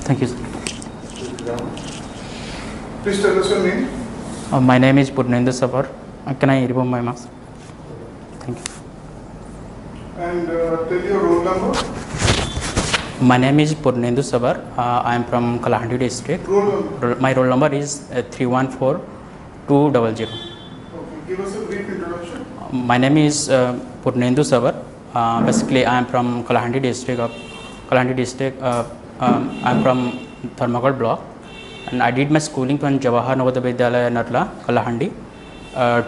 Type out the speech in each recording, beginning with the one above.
Thank you, sir. Please tell us your name. My name is Purnendu Sabar. Can I remove my mask? Thank you. And tell your roll number. My name is Purnendu Sabar. I am from Kalahandi district. Roll number. My roll number is 314200. Okay. Give us a brief introduction. My name is Purnendu Sabar. Basically, I am from Kalahandi district. I am from Tharmagal block, and I did my schooling from Jawahar Navodaya Vidyalaya Natla, Kalahandi,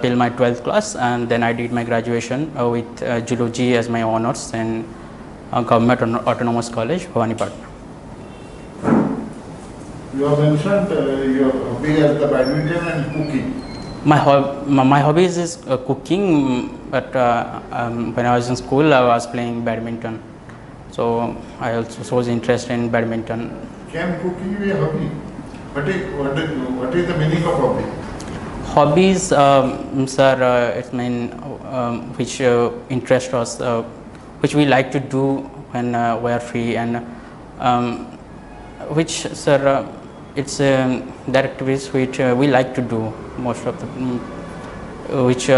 till my 12th class, and then I did my graduation with geology as my honors in Government Autonomous College, Bhawanipatna. You have mentioned your hobby as the badminton and cooking. My hobbies is cooking, but when I was in school, I was playing badminton. So I also was interested in badminton. Can cooking be a hobby? What is the meaning of hobby? Hobbies, sir, it mean which interest us, which we like to do when we are free, and which, sir, it's that activities which we like to do most of the, which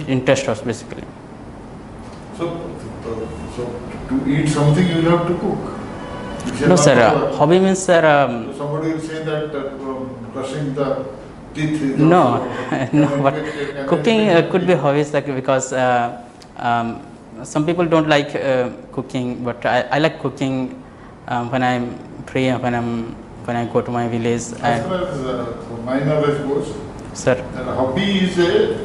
interest us basically. So to eat something you have to cook. No, sir. Hobby means, sir. Somebody will say that brushing the teeth. Is No, also, no. But cooking could be hobbies, like, because some people don't like cooking, but I like cooking when I'm free and when I go to my village. As far as my knowledge goes, Sir. Hobby is a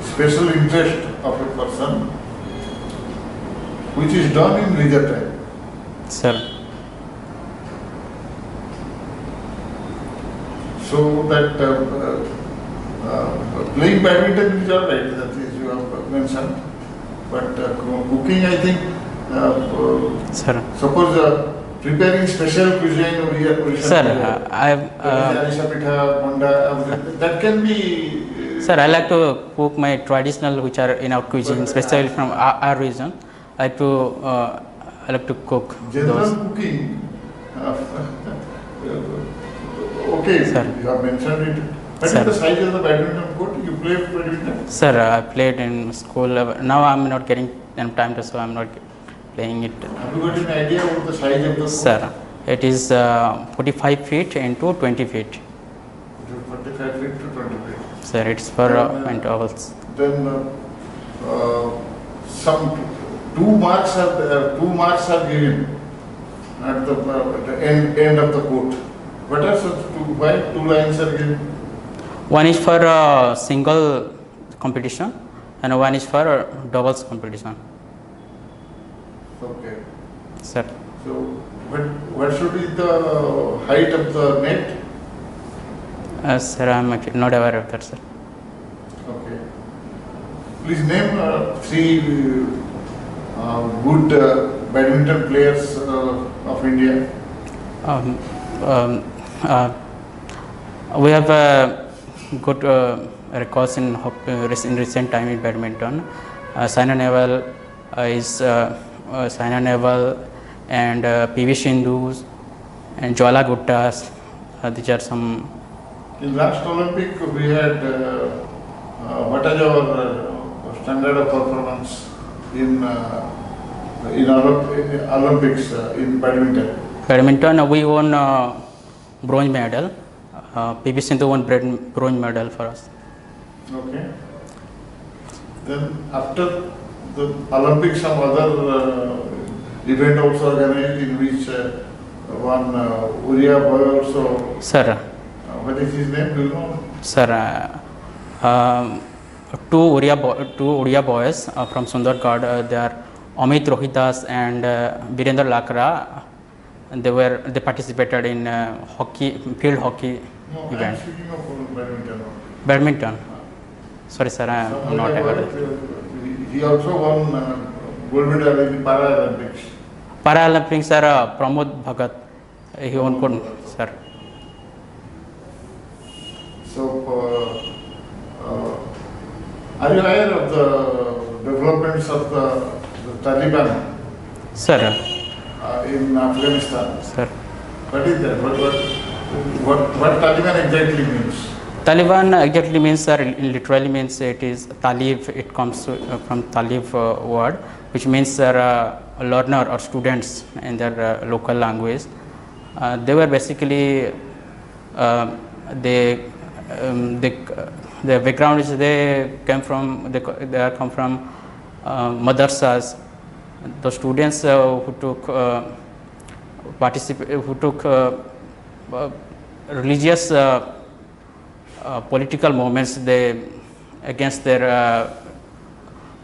special interest of a person which is done in leisure time. Sir. So that playing badminton is all right, that is you have mentioned, but cooking, I think, Sir. suppose preparing special cuisine over here, Sir, that can be. Sir, I like to cook my traditional, which are in our cuisine, especially from our region. I like to cook General those. cooking. Okay, Sir. you have mentioned it. What Sir. is the size of the badminton court? You play badminton? Sir, I played in school. Now I'm not getting enough time to, so I'm not playing it. Have you got an idea about the size of the court? Sir, it is 45 feet into 20 feet. 45 feet to 20 feet. Sir, it's for intervals. Then some two marks are given at the end of the court. What are such why two lines are given? One is for single competition and one is for doubles competition. Okay. Sir. So what should be the height of the net? Sir, I'm actually not aware of that, sir. Okay. Please name three good badminton players of India. We have good records in recent time in badminton. Saina Nehwal and PV Sindhu and Jwala Guttas. These are some. In last Olympic, we had what is our standard of performance in Olympics in badminton? Badminton, we won bronze medal. PV Sindhu won bronze medal for us. Okay. Then after the Olympics, some other event also organized in which one Uriya boy also. Sir. What is his name? Do you know? Sir, two Uriya boys from Sundargarh. They are Amit Rohidas and Virendra Lakra. They participated in field hockey event. I'm speaking of badminton. Badminton. Sorry, sir, I am not aware. He also won gold medal in Paralympics. Paralympics, sir, Pramod Bhagat. He won gold, sir. So, are you aware of the developments of the Taliban? Sir, in Afghanistan. Sir. What is that? What Taliban exactly means? Taliban exactly means, sir, literally means it is Talib. It comes from Talib word, which means a learner or students in their local language. They were basically they the background is they came from they come from madrasas. The students who took religious political movements they against their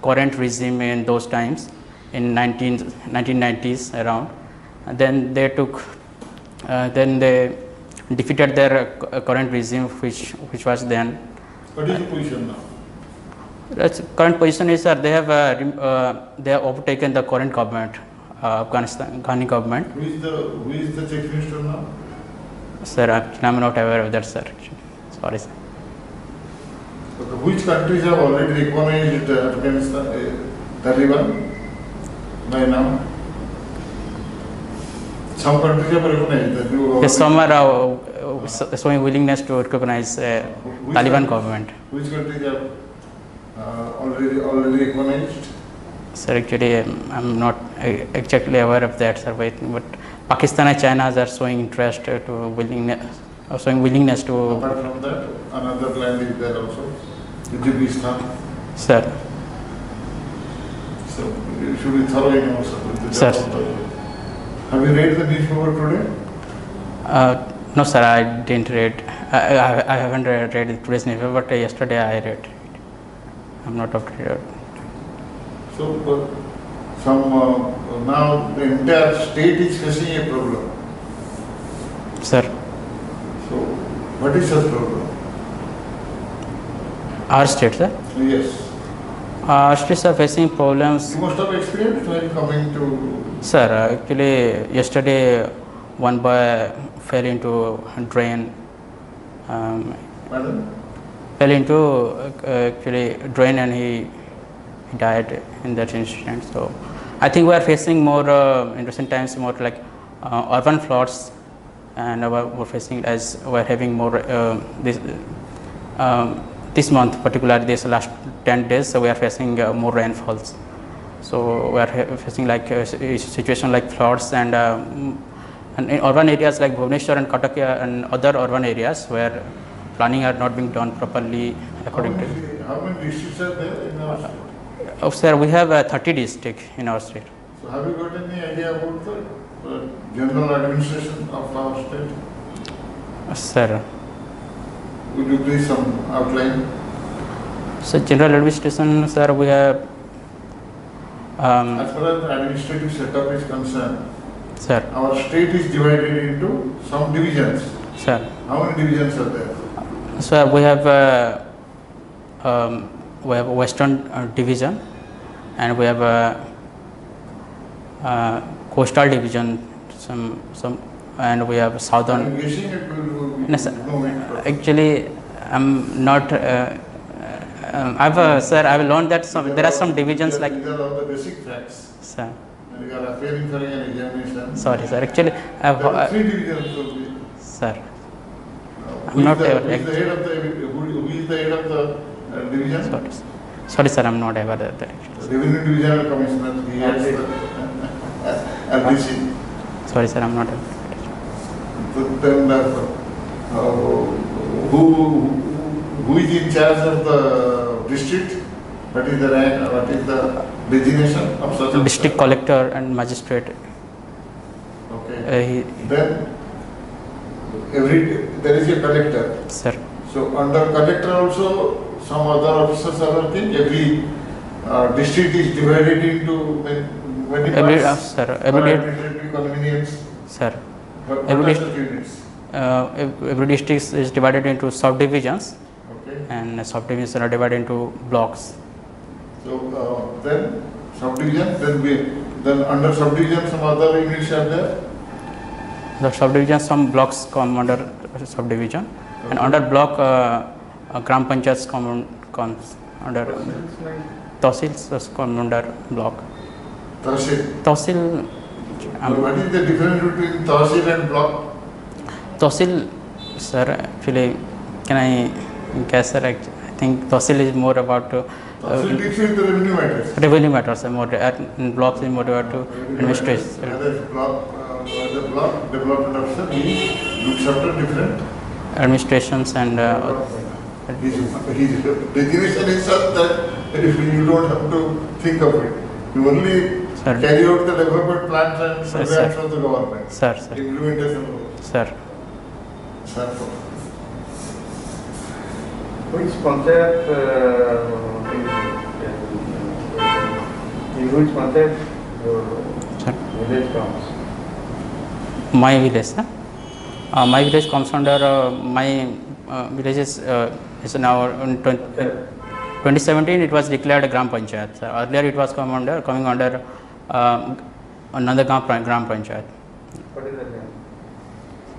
current regime in those times in 1990s around. And then they took then they defeated their current regime which was then. What is the position now? That's current position is they have overtaken the current government, Afghanistan Ghani government. Who is the chief minister now? Sir, I'm not aware of that, sir. Sorry, sir. Okay. Which countries have already recognized Afghanistan Taliban by now? Some countries have recognized that. Yes, some are showing willingness to recognize Taliban government. Which countries have already recognized? Sir, actually, I'm not exactly aware of that, sir. But Pakistan and China are showing interest to willingness to. Apart from that, another land is there also, Uzbekistan. Sir. So you should be thorough in also. Sir. Have you read the newspaper today? No, sir, I didn't read. I haven't read today's newspaper, but yesterday I read it. I'm not up to date. So, now the entire state is facing a problem. Sir. So, what is the problem? Our state, sir? Yes. Our states are facing problems. You must have experienced when coming to. Sir, actually, yesterday one boy fell into a drain. Pardon? Fell into actually drain and he died in that incident. So I think we are facing more in recent times more like urban floods, and we're facing as we're having more this month, particularly this last 10 days, so we are facing more rainfalls. So we are facing like a situation like floods and in urban areas like Bhubaneswar and Cuttack and other urban areas where planning are not being done properly according to. How many districts are there in our state? Oh, sir, we have 30 districts in our state. So have you got any idea about the general administration of our state? Sir. Would you please some outline? So general administration, sir, we have. As far as the administrative setup is concerned, Sir. our state is divided into some divisions. Sir. How many divisions are there? Sir, we have Western division, and we have Coastal division, some, and we have Southern. I'm guessing it will No, sir. know it. Actually, I'm not. Sir, I've learned that there are some divisions like. These are all the basic facts. Sir. And you are appearing for an examination. Sorry, sir. Actually, There are 3 divisions only. Sir. Who not is the aware. head of the division? Sorry, sir. I'm not aware of that. Actually. Revenue Divisional Commissioner. He has the RDC. Sorry, sir. I'm not aware. Then who is in charge of the district? What is the rank? What is the designation of such a District collector and magistrate. Okay. Then there is a collector. Sir. So under collector also some other officers are working. Every district is divided into many parts. Sir. Administrative convenience. Sir. What Every are the units? Every district is divided into subdivisions. Okay. And subdivisions are divided into blocks. So then subdivision, then under subdivision some other units are there. The subdivision, some blocks come under subdivision, okay. And under block, Gram Panchayats comes under Tahsils come under block. Tahsil. Tahsil, What is the difference between Tahsil and block? Tahsil, sir, actually, can I guess, sir? I think Tahsil is more about Tahsil deals with the revenue matters. revenue matters, more blocks is more about to administration. Whereas the block development officer, he looks after different. Administrations and His designation is such that you don't have to think of it. You only Sir. carry out the development plans and Sir, programs sir. of the government. sir, Implementation. sir. Sir. Which panchayat in which panchayat your Sir. village comes? My village, sir. My village comes under my village is now in 2017 it was declared a Gram Panchayat. Sir. Earlier it was coming under another Gram Panchayat. What is the name?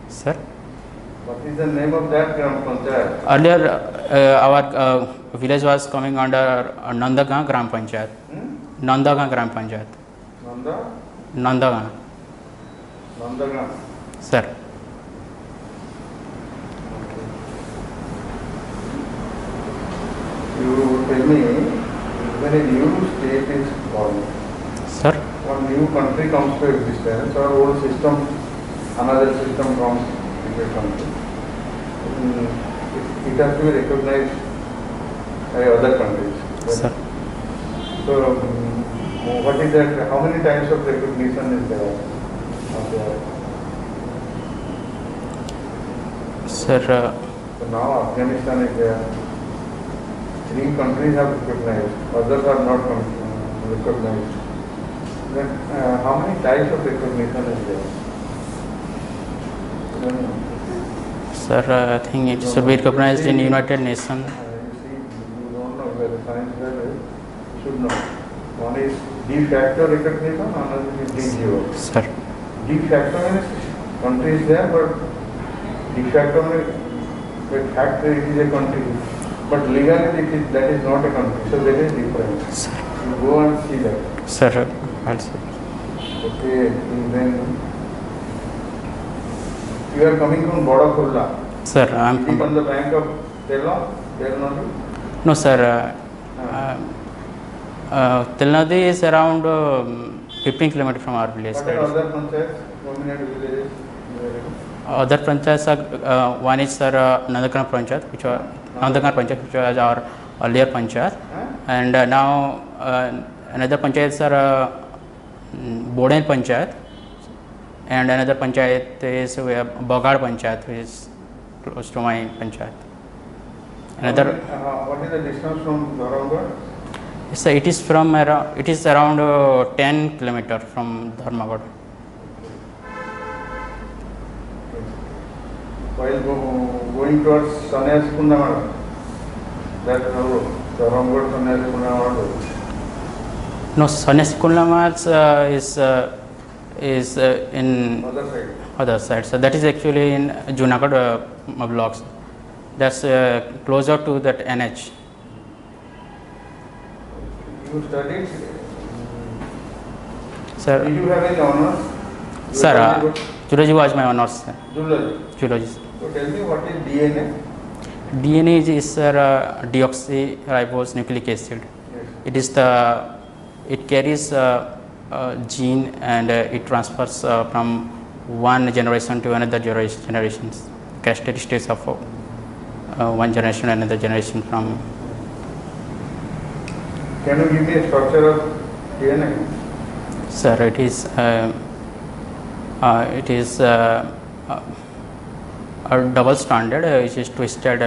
Sir. What is the name of that gram panchayat? Earlier our village was coming under Nandagan Gram Panchayat. Nandagan Gram Panchayat. Nandagan. Nandagram. Sir. You tell me, when a new state is born, Sir. one new country comes to existence, or old system, another system comes into a country. It has to be recognized by other countries. Sir. So, what is that? How many types of recognition is there? Sir. So now Afghanistan is there. 3 countries have recognized, others are not recognized. Then how many types of recognition is there? Sir, I think it should be recognized in United Nations. You see, you don't know where the science level is, you should know. One is de facto recognition, another is de jure. Sir. De facto means country is there, but de facto means the fact that it is a country. But legally that is not a country, so that is different. Sir. You go and see that. Sir. Also. Okay, and then you are coming from Bodakulla. Sir, I am Is it from. on the bank of Telon? No, sir. Tilnadi is around 15 kilometers from our village. What are other panchayats, prominent villages? Other panchayats are one is sir Nandagan Panchayat, which was our earlier panchayat, and now another panchayat sir Boden Panchayat, and another panchayat is Bagad Panchayat, which is close to my panchayat. Another. What is the distance from Dharamgarh? So it is from around 10 kilometers from Dharmagad. While going towards Sannyas Kundamala, that road, Dharamgarh Sannyas Kundamala road. No, Sannyas Kundamala is in Other side. other side. So that is actually in Junagadh blocks. That's closer to that NH. You studied? Sir. Did you have any honors? Sir, Zoology was my honors. Sir. Zoology. Zoology. So tell me what is DNA? DNA is deoxyribose nucleic acid. Yes. It carries gene and it transfers from one generation to another generations. Characteristics of one generation to another generation from. Can you give me a structure of DNA? Sir, it is a double stranded which is twisted.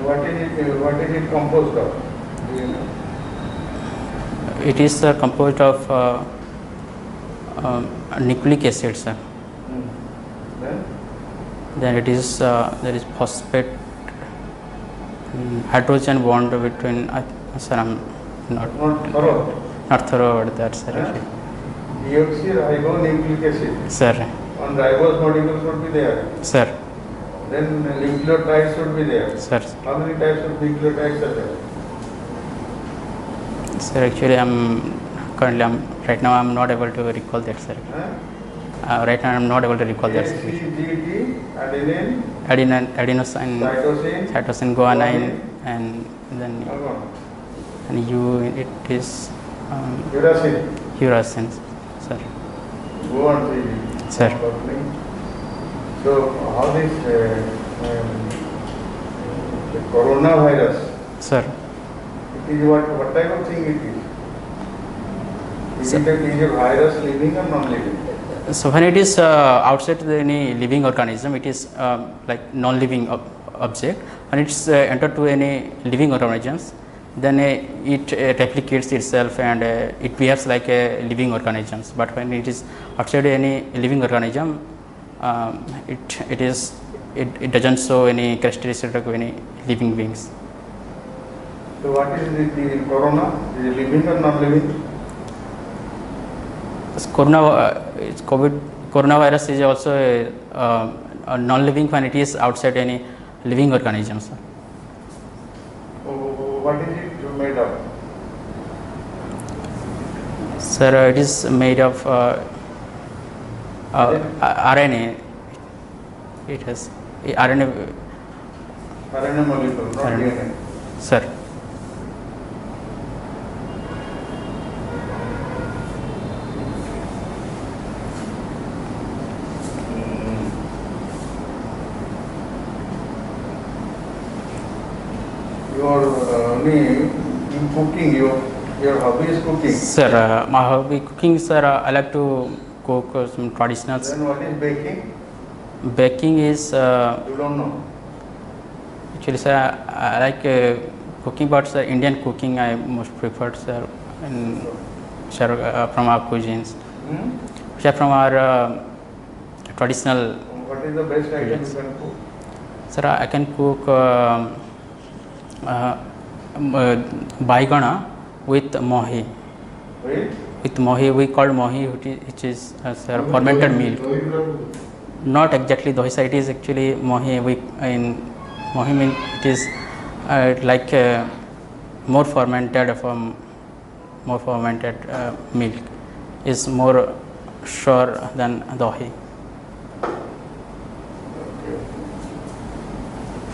What is it composed of? Do you know? It is composed of nucleic acid, sir. Then Then it is there is phosphate hydrogen bond between. Sir, I'm not thorough about that, sir. actually. Deoxyribonucleic acid. Sir, One ribose molecule should be there. sir, Then nucleotides should be there. sir, How many types of nucleotides are there? sir. Actually, I'm currently right now I'm not able to recall that, sir. Right now I'm not able to recall that, sir. ACGT, adenine, Adenosine, cytosine, guanine, and then and it is uracil. uracil, sir. Go on, see. Sir. So, how this the coronavirus, Sir. it is what type of thing it is? Is it a virus living or non-living? So when it is outside any living organism, it is like non-living object. When it's entered to any living organisms, then it replicates itself and it behaves like a living organisms. But when it is outside any living organism, it doesn't show any characteristic of any living beings. So what is the corona? Is it living or non-living? Coronavirus is also a non-living when it is outside any living organisms. What is it made of? Sir, it is made of RNA. It has RNA. RNA molecule, not RNA. DNA. Sir. In cooking, your hobby is cooking. Sir, my hobby cooking, sir. I like to cook some traditionals. Then what is baking? Baking is You don't know. actually, sir. I like cooking, but sir, Indian cooking I most prefer, sir. And sir, from our cuisines, sir, from our traditional. What is the best item you can cook? Sir, I can cook baigana with mohi. With mohi, we call mohi, which is sir, fermented milk. Not exactly dosa. It is actually mohi. In mohi mean it is like more fermented milk is more sure than dahi.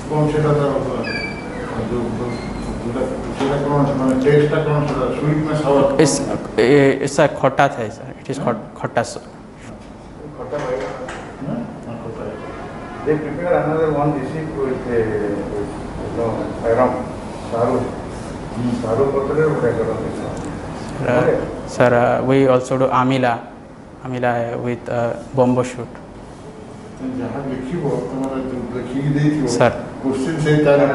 कौन से दादा test का कौन सा sweet में सावर It's a khota hai, sir. It is khota. Khota they prepare another one dish with ayram, saru. Saru patre what Sir, we also do amila with bamboo shoot. जहाँ लिखी हो तुम्हारा जो लिखी गई थी वो Sir. क्वेश्चन से तारीख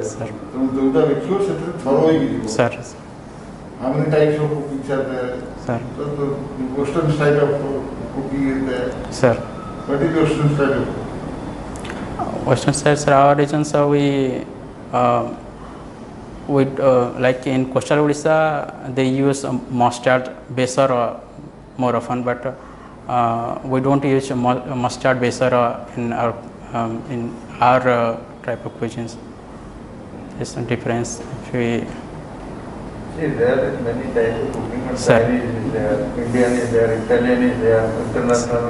Sir. तुम जो उधर लिखी हो set thorough he Giri Sir. how many types of cooking are there? Sir. The Western style of cooking is there. Sir. What is Western style of cooking? Western side, sir, our regions we like in coastal Odisha, they use mustard besar more often, but we don't use mustard besar in our type of cuisines. There's some difference. If we See, there is many types of cooking. Sir. Chinese is there, Indian is there, Italian is there, international,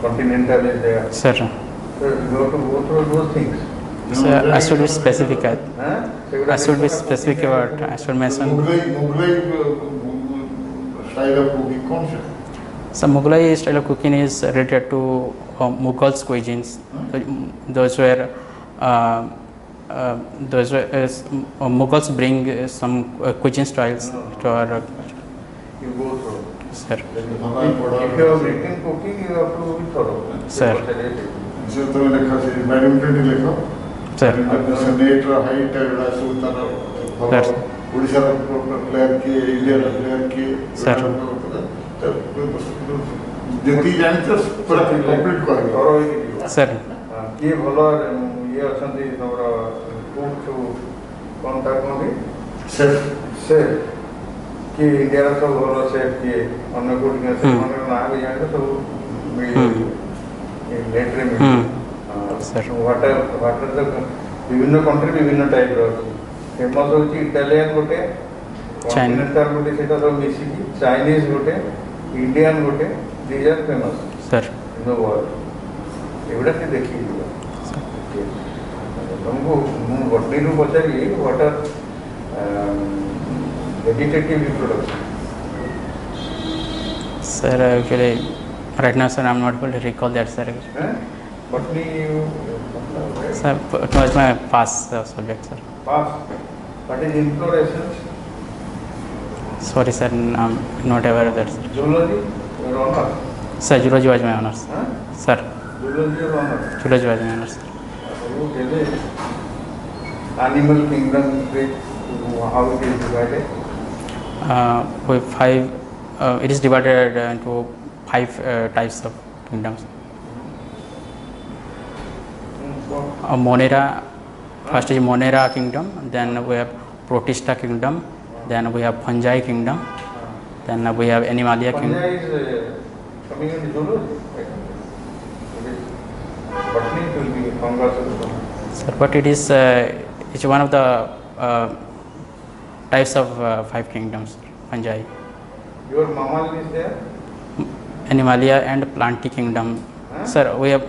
continental is there. Sir, So you have to go through those things. sir, I should be specific. Huh? I should be specific about. I should mention. Mughlai style of cooking कौन सा? So Mughlai style of cooking is related to Mughals cuisines. Those were Mughals bring some cuisine styles to our. You go through. Sir, If you have written cooking, you have to be thorough. Sir. जो तुम्हें लिखा से badminton ही लिखो sir, जैसे net और height है बड़ा सूतर Sir. Orissa player की इंडिया प्लेयर की Sir. जितनी जाने तो पूरा कंप्लीट कर Thorough ही sir, किए भलो ये अछंती तमरा कुक जो कौन था कौन थी सेफ सेफ कि इंडिया रा सब भलो सेफ किए अन्य कोट के से माने ना भी जाने तो नेट रे में Sir. वाटर तक विभिन्न कंट्री विभिन्न टाइप रो फेमस होची इटालियन गोटे कॉन्टिनेंटल गोटे सेटा सब मिसिकी चाइनीज गोटे इंडियन गोटे these are famous sir in the world एवढा से देखी तुमको बटनी रू पचारि what are vegetative reproduction sir actually right now sir I'm not able to recall that sir. Botany Sir it was my past subject sir. Pass what is inflorescence Sorry sir I'm not aware of that sir. Zoology honour Sir zoology was my honors. Sir zoology honour zoology was my honors sir. Animal kingdom, how it is divided? With five it is divided into five types of kingdoms. Monera, first is Monera kingdom, then we have Protista kingdom, then we have Fungi kingdom, then we have Animalia kingdom. Fungi is coming in zoology. Botany will be fungus also. Sir, but it is it's one of the types of five kingdoms, fungi. Your mammal is there? Animalia and Plantae kingdom. Sir, we have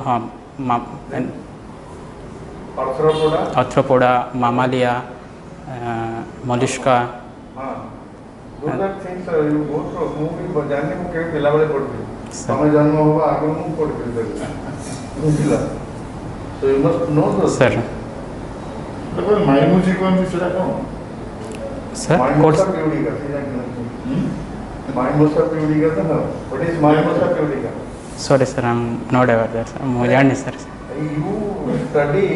and Arthropoda? Arthropoda, Mammalia, Mollusca. Those are things you go through. Movie जानने को केवल पिला वाले पढ़ते हैं. Sir. हमें जन्म हुआ आगे मुंह पढ़ते हैं. बुझला. So you must know those. Sir, देखो माइमुजी कौन सी चला कौन sir, Mimosa course. pudica. Mimosa pudica था ना. What is Mimosa pudica? Sorry sir, I'm not aware of that. Sir. मुझे याद नहीं sir. You study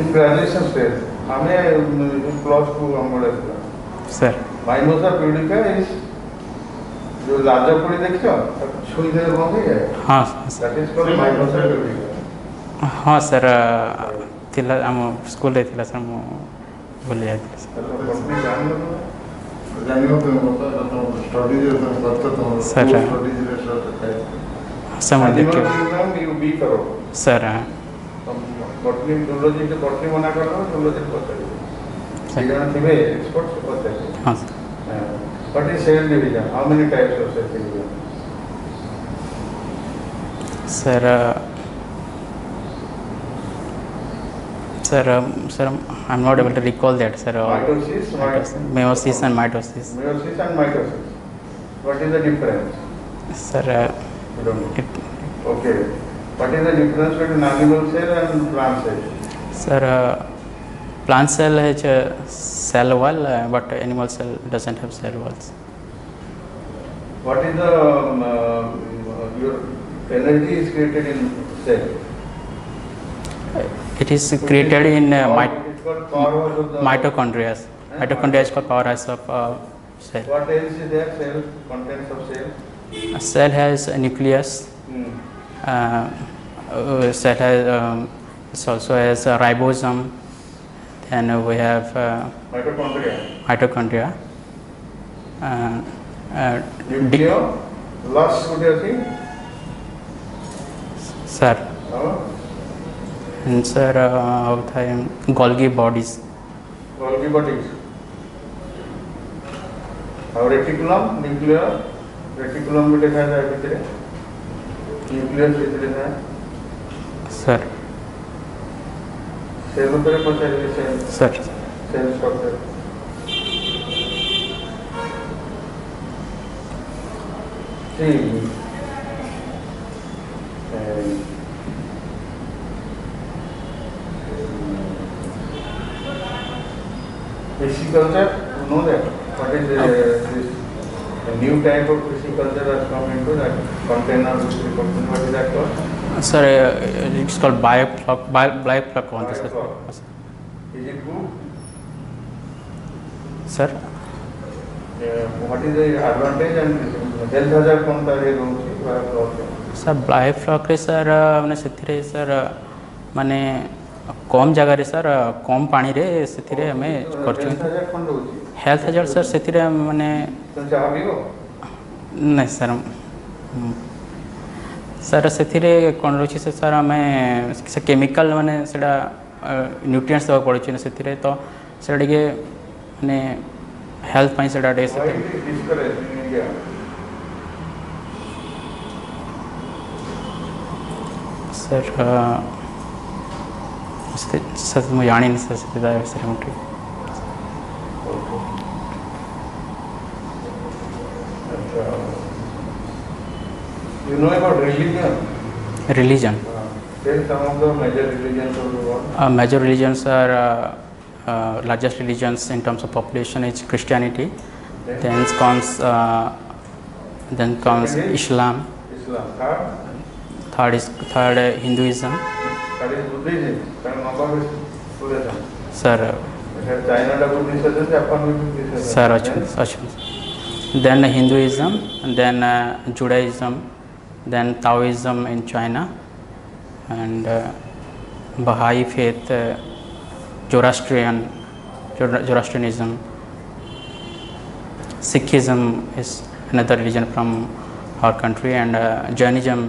in graduation stage. हमें plus 2 हमारे था. Sir, Mimosa pudica is जो लार्जर पुड़ी देखते हो छुई दे कौन है? हाँ That is called Mimosa pudica. हाँ सर थिला आम स्कूल रे थिला सर मु भूली जाइଥିଲି सर. बटनी जान लो. जानियो तो बता तो स्टडी जो तो करते तो Sir. स्टडी जो है सर मुझे Animal देखिए kingdom you be करो. सर बटनी जूलॉजी के बटनी मना कर लो जूलॉजी पढ़ते. सीजन थिबे एक्सपर्ट्स पढ़ते. हाँ sir. What is cell division? How many types of cell division? Sir sir I'm not able to recall that sir. Mitosis, Meiosis and mitosis. meiosis and mitosis. What is the difference? Sir You don't know. it, Okay. What is the difference between animal cell and plant cell? sir plant cell has a cell wall but animal cell doesn't have cell walls. What is the your energy is created in cell? It is created in It's called powerhouse of the mitochondria. Mitochondria is called powerhouse of cell. What else is there? Cell, contents of cell. A cell has a nucleus. Cell has it also has a ribosome. Then we have Mitochondria. mitochondria. Nucleolus would you think? Sir, and sir, होता है Golgi bodies. Golgi bodies. और reticulum, nuclear, reticulum भी देखा जाए कितने? Nucleus कितने हैं? Sir, Cell ऊपर पहुँचा है cell, sir, cell structure. See, pisciculture, you know that? What is this? A new type of pisciculture has come into that container which we contain. What is that called? sir, it's called biofloc कौन सा sir? Is it good? Sir, What is the advantage and health hazard कौन सा है रोज़ biofloc? sir biofloc रे sir मैंने ସେଥିରେ sir माने कम जगह रे सर कम पानी रे ସେଥିରେ ଆମେ करछु. Health hazard कौन रोज़ी? हेल्थ हजार्ड सर ସେଥିରେ माने तो चाह भी हो? नहीं सर सर ସେଥିରେ କ'ଣ ରହୁଛି ସେ ସାର୍ ଆମେ ସେ କେମିକାଲ ମାନେ ସେଇଟା ନ୍ୟୁଟ୍ରିଏଣ୍ଟସ୍ ଦେବାକୁ ପଡ଼ୁଛି ନା ସେଥିରେ ତ ସେଇଟା ଟିକେ ମାନେ health mindset are Why it is discouraged in India? sir sir ମୁଁ ଜାଣିନି sir ସେଥି ବିଷୟରେ ମୁଁ ଠିକ୍ Okay. You know about religion? religion. Tell some of the major religions of the world. Major religions are largest religions in terms of population is Christianity. Then comes Second is Islam. Islam. Third Hinduism. That is Buddhism. That number is Buddhism. Sir, China da Buddhist আছে, Japan da Buddhist আছে. sir, then Hinduism, and then Judaism, then Taoism in China, and Baha'i faith, Zoroastrianism. Sikhism is another religion from our country, and Jainism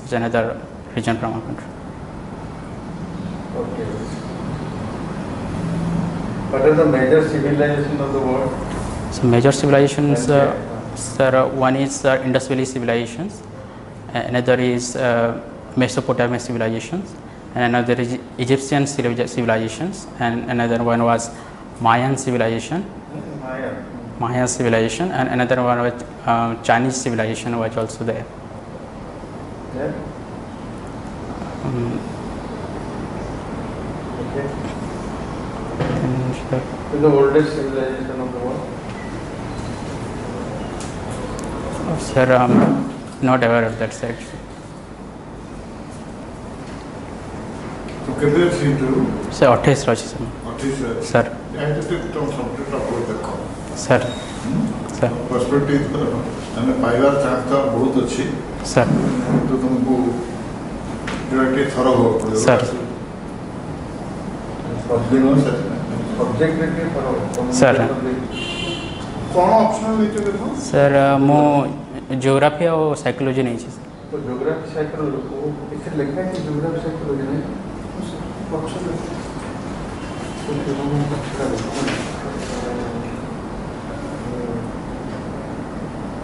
is another religion from our country. Okay. What are the major civilizations of the world? So major civilizations, sir, one is Indus Valley civilizations, another is Mesopotamian civilizations, and another is Egyptian civilizations, and another one was Mayan civilization. Mayan civilization, and another one was Chinese civilization was also there. Yeah. Okay. Sir, It's the oldest civilization of the world. sir, I'm not aware of that side. तो केबे सीटू Sir, 28 ରଛି sir. Office Sir, ଏଇଟା ତ subject ଅପର ଦେଖ sir, sir, perspective ଆମେ ପାଇବାର chance ତ ବହୁତ ଅଛି sir, ତ ତୁମକୁ ଟିକେ ଥର ହବାକୁ ପଡ଼ିବ Sir. Subject रे करो. Sir. କ'ଣ ଅପସନାଲ ନେଇଛ ଦେଖ sir, ମୁଁ geography ଆଉ psychology ନେଇଛି sir. तो ज्योग्राफी साइकोलॉजी को इसे लिखा है कि ज्योग्राफी साइकोलॉजी में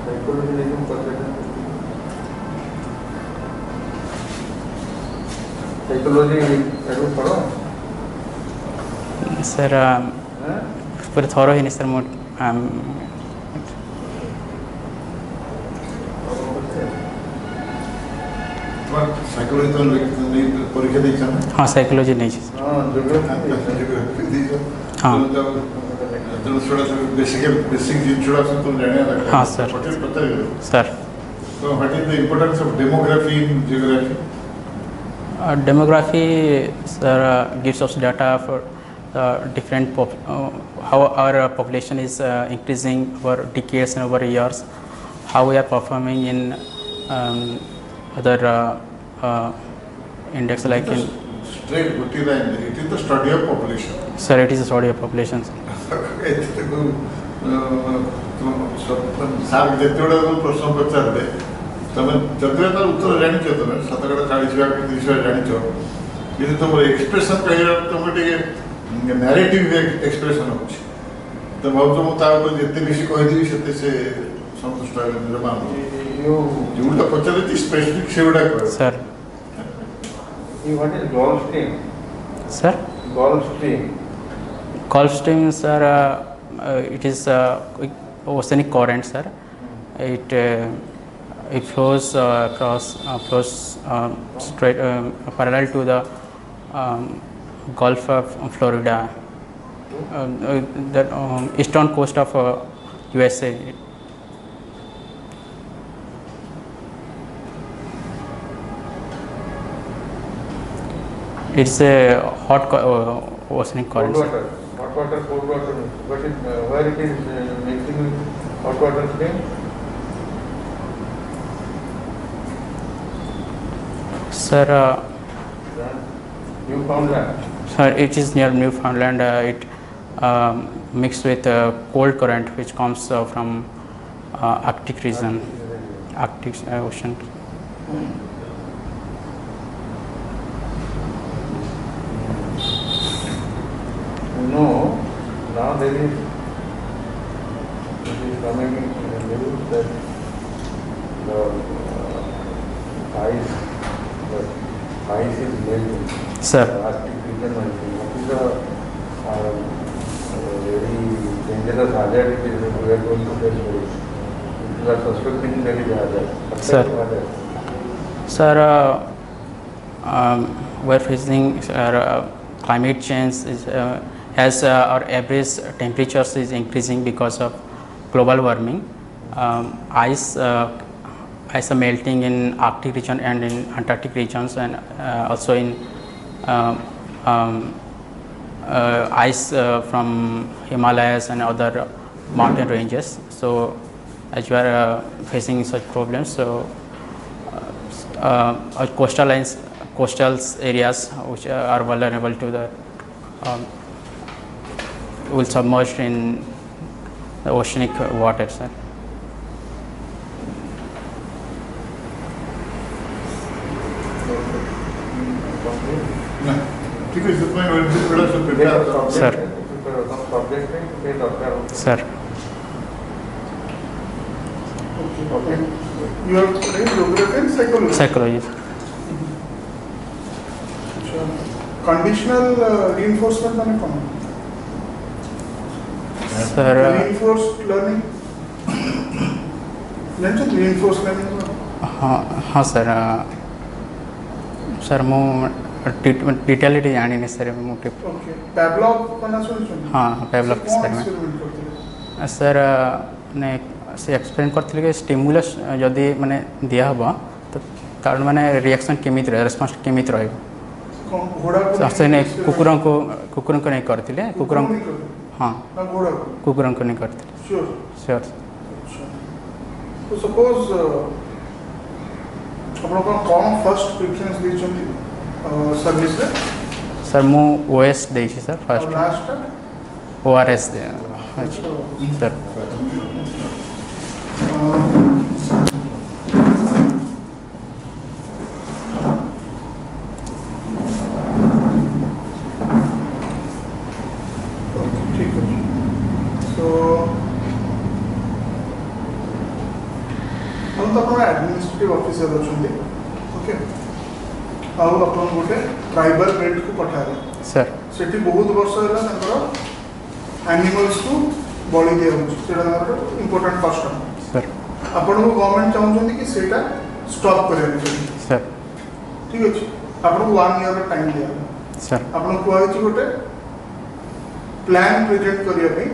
साइकोलॉजी लेकिन साइकोलॉजी एडो पढ़ो Sir, हैं पूरे थोड़ा ही नहीं sir, ମୁଁ ସାଇକୋଲୋଜି ତ ପରୀକ୍ଷା ଦେଇଛ ନା हाँ psychology ନେଇଛି sir. हाँ ज्योग्राफी ଦେଇଛ ହଁ. ତେଣୁ ସେଗୁଡ଼ା ବେସିକ୍ ଜିନିଷଗୁଡ଼ା ସବୁ ତୁମେ ଜାଣିବା ଦରକାର ହଁ, sir. ପଚାରିବେ Sir, So what is the importance of demography in geography? demography sir, gives us data for different how our population is increasing over decades and over years, how we are performing in other index like in Straight goatee line. It is the study of population. sir, it is a study of population. Sir ଯେତେବେଳେ ପ୍ରଶ୍ନ ପଚାରିଲେ ତମେ ଯଦି ତାର ଉତ୍ତର ଜାଣିଛ ତମେ ଶତକଡ଼ା 40 ଭାଗ 30 ଭାଗ ଜାଣିଛ କିନ୍ତୁ ତମର ଏକ୍ସପ୍ରେସନ୍ କହିଲା ତମେ ଟିକେ ନ୍ୟାରେଟିଭ୍ ଏକ୍ସପ୍ରେସନ୍ ହେଉଛି ତ ଭାବୁଛ ମୁଁ ତା ଉପରେ ଯେତେ ବେଶୀ କହିଦେବି ସେତେ ସେ ସନ୍ତୁଷ୍ଟ ହେବେ ନିଜ ମାନ ଯେଉଁଟା ପଚାରିଛି ସ୍ପେସିଫିକ୍ ସେଗୁଡ଼ା କହିବ Sir, what is Gulf Stream? sir, Gulf Stream. Gulf Stream sir, it is oceanic current sir. It flows flows straight parallel to the Gulf of Florida, the eastern coast of USA. It's a hot oceanic Cold current. sir. water. Hot water, cold water. But where it is mixing with hot water stream? Sir, Newfoundland. sir, it is near Newfoundland. It mixed with cold current which comes from Arctic region, Arctic Ocean. You know, now there is it is coming in the news that the ice, the ice is melting. Sir. The Arctic region melting. What is the very dangerous hazard it is that we are going to face for it? If you are suspecting there is a hazard. Sir. Hazard. Sir, we're facing climate change as our average temperatures is increasing because of global warming. Ice are melting in Arctic region and in Antarctic regions, and also in ice from Himalayas and other mountain ranges. So as you are facing such problems, so our coastal areas which are vulnerable to the will submerge in the oceanic water, sir. ठीक है इसमें बड़ा सब prepare Sir. Subject है तो doctor Sir. okay. You are studying geography and psychology. Psychology. Conditional reinforcement माने कौन? Sir, Reinforced learning. जानते हो reinforced learning को? हाँ सर, सर मु डिटेलिटी जानी नहीं सर मु Okay. Pavlov माना सुनियो? हाँ Pavlov कौन सर में experiment करते हैं? सर ने से एक्सप्लेन करथिले कि स्टिमुलस जदि माने दिया हबो तो तार माने रिएक्शन केमित रहे, रेस्पोंस केमित रहबो। कौन घोड़ा को? से ने कुकुरों को नहीं करथिले, कुकुरों हाँ ना घोड़ा को? कुकुरों को नहीं करथिले। Sure. श्योर। तो suppose ଆପଣ କଣ ଫର୍ଷ୍ଟ ପ୍ରିଫରେନ୍ସ ଦେଇଛନ୍ତି ସର୍ଭିସରେ? सर मु ओएस देछि सर ଆଉ फर्स्ट ଲାଷ୍ଟଟା? ओआरएस दे सर। ठीक ଅଛି। So हम तो अपना एडमिनिस्ट्रेटिव ऑफिसर अछंती। ओके। ଆଉ ଆପଣ ଗୋଟେ ଟ୍ରାଇବାଲ ବେଲ୍ଟ କୁ ପଠାବେ। सर ସେଠି ବହୁତ ବର୍ଷ ହେଲା ତାଙ୍କର ଆନିମଲ୍ସ କୁ ବଳି ଦିଆଯାଉଛି, ସେଇଟା ତାଙ୍କର ଇମ୍ପୋର୍ଟାଣ୍ଟ କଷ୍ଟମ। सर ଆପଣଙ୍କୁ ଗଭର୍ଣ୍ଣମେଣ୍ଟ ଚାହୁଁଛନ୍ତି କି ସେଇଟା ଷ୍ଟପ୍ କରିବାକୁ ଚାହୁଁଛନ୍ତି, सर ଠିକ୍ ଅଛି। ଆପଣଙ୍କୁ 1 ଇୟର ଟାଇମ୍ ଦିଆହେବ। सर ଆପଣଙ୍କୁ କୁହାଯାଇଛି ଗୋଟେ ପ୍ଲାନ୍ ପ୍ରେଜେଣ୍ଟ କରିବା ପାଇଁ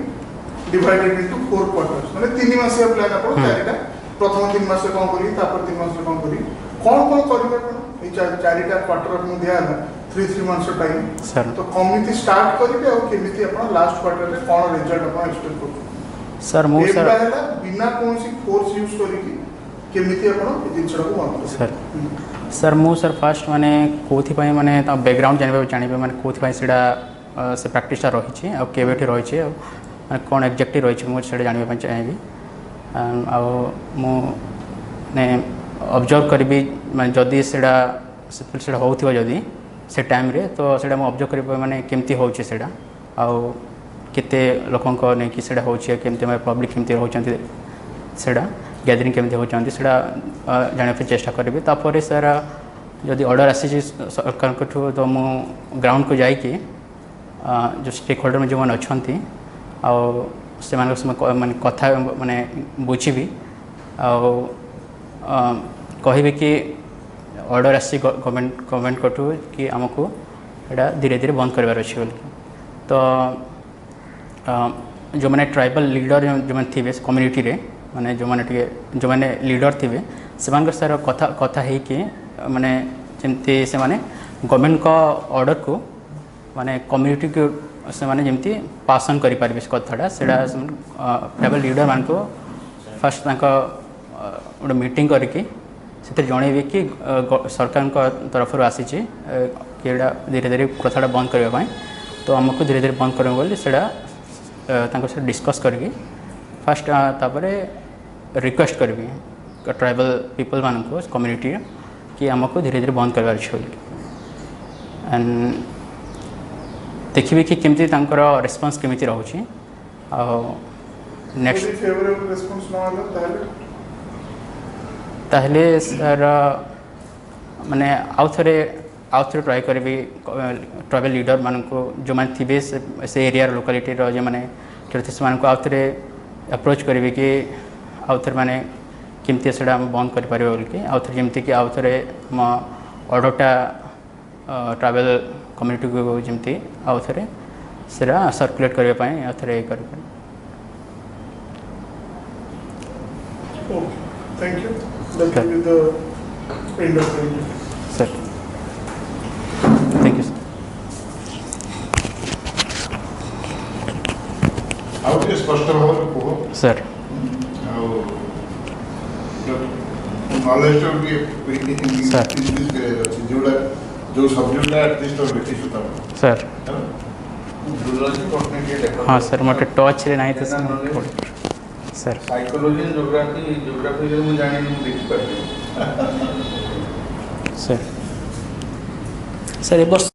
ଡିଭାଇଡେଡ୍ ଇଣ୍ଟୁ 4 କ୍ୱାର୍ଟର୍ସ, ମାନେ 3 ମାସିଆ ପ୍ଲାନ୍। ଆପଣ ଚାରିଟା ପ୍ରଥମ 3 ମାସରେ କ'ଣ କରିବି, ତାପରେ 3 ମାସରେ କ'ଣ କରିବି, କ'ଣ କରିବେ ଆପଣ ଏଇ ଚାରିଟା କ୍ୱାର୍ଟର ଆପଣଙ୍କୁ ଦିଆହେଲା 3 months ଟାଇମ୍। सर ତ କେମିତି ଷ୍ଟାର୍ଟ କରିବେ ଆଉ କେମିତି ଆପଣ ଲାଷ୍ଟ କ୍ୱାର୍ଟରରେ କ'ଣ ରେଜଲ୍ଟ ଆପଣ ଏକ୍ସପେକ୍ଟ କରୁଛନ୍ତି? सर मु सर ଏଇଟା ହେଲା ବିନା କୌଣସି ଫୋର୍ସ ୟୁଜ୍ କରିକି କେମିତି ଆପଣ ଏ ଜିନିଷଟାକୁ ବନ୍ଦ କରିବେ। सर सर मु सर फास्ट माने कोथि पई माने ता बैकग्राउंड जानिबे माने कोथि पई सेडा से प्रैक्टिसटा रहिछि आ केबेठी रहिछि आ कोन एग्जैक्टली रहिछि मु सेडा जानिबे पई चाहेबी। आ मु ने ऑब्जर्व करबी माने जदी सेडा होउथिबो जदी से टाइम रे तो सेडा मु ऑब्जर्व करबी माने केमती होउछि सेडा आ केते लोकन को नै कि सेडा होउछि केमती माने पब्लिक केमती होउछंती सेडा गैदरिंग केमती होउछंती सेडा जाने पे चेष्टा करबी। तापर सर जदि ऑर्डर आसी सरकार को तो मु ग्राउंड को जाई कि जो स्टेक होल्डर में जो मन अछंती आ से माने कथा माने बुझीबी आ कहबी कि ऑर्डर आसी गवर्नमेंट को कि आमको एटा धीरे धीरे बंद करबार अछि बोली। तो जो माने ट्राइबल लीडर जो माने थिबे कम्युनिटी रे माने जो माने लीडर थिबे से सर कथा है कि माने जमती से माने गवर्नमेंट का ऑर्डर को माने कम्युनिटी को से माने जमती पास ऑन करि पारबे कथाटा सेडा ट्राइबल लीडर मान को फर्स्ट तांका गोटे मीटिंग करके से जनइबे कि सरकार तरफ आसी कि धीरे धीरे कथाटा बंद करने। तो आमको धीरे धीरे बंद करबे बोली सेडा से डिस्कस करके फर्स्ट तापर रिक्वेस्ट करबी ट्राइबल पीपल मान को कम्युनिटी कि आमको धीरे धीरे बंद करवार अछि एंड देखिए कि केमती तांकर रेस्पॉन्स केमती रहउछि आ नेक्स्ट ଯଦି ଫେଭରେବଲ୍ ରେସ୍ପନ୍ସ ନ ହେଲା ତାହେଲେ ताहले सर माने आउ थे ट्राए करी ट्रावेल लीडर मान जो मैंने थे से एरिया लोकालिटी जो मैंने से आउ थे अप्रोच करी कि आउ थे माने केमती से बंद कर पारे बोलिकी आउ थे जमती कि आउ थे मो ऑर्डरटा ट्रावेल कम्युनिटी को जमती आउ थे से सर्कुलेट करने आउ थे कर Okay, thank you. That will be the end of the interview. Sir thank you sir ଆଉ ଟିକେ ସ୍ପଷ୍ଟ ଭାବରେ କୁହ सर ଆଉ ନଲେଜଟା ଟିକେ Sir. ଇନକ୍ରିଜ୍ କରିବାର ଅଛି ଯେଉଁଟା ଯେଉଁ ସବଜେକ୍ଟଟା ଆଟଲିଷ୍ଟ ବେଶୀ ତମ सर ଜୁଲୋଜି ପଢ଼ने के लिए हाँ सर मोटे टच रे नहीं तो सर साइकोलॉजी ज्योग्राफी रे मैं जानी नहीं देखि पारे सर सर ए वर्ष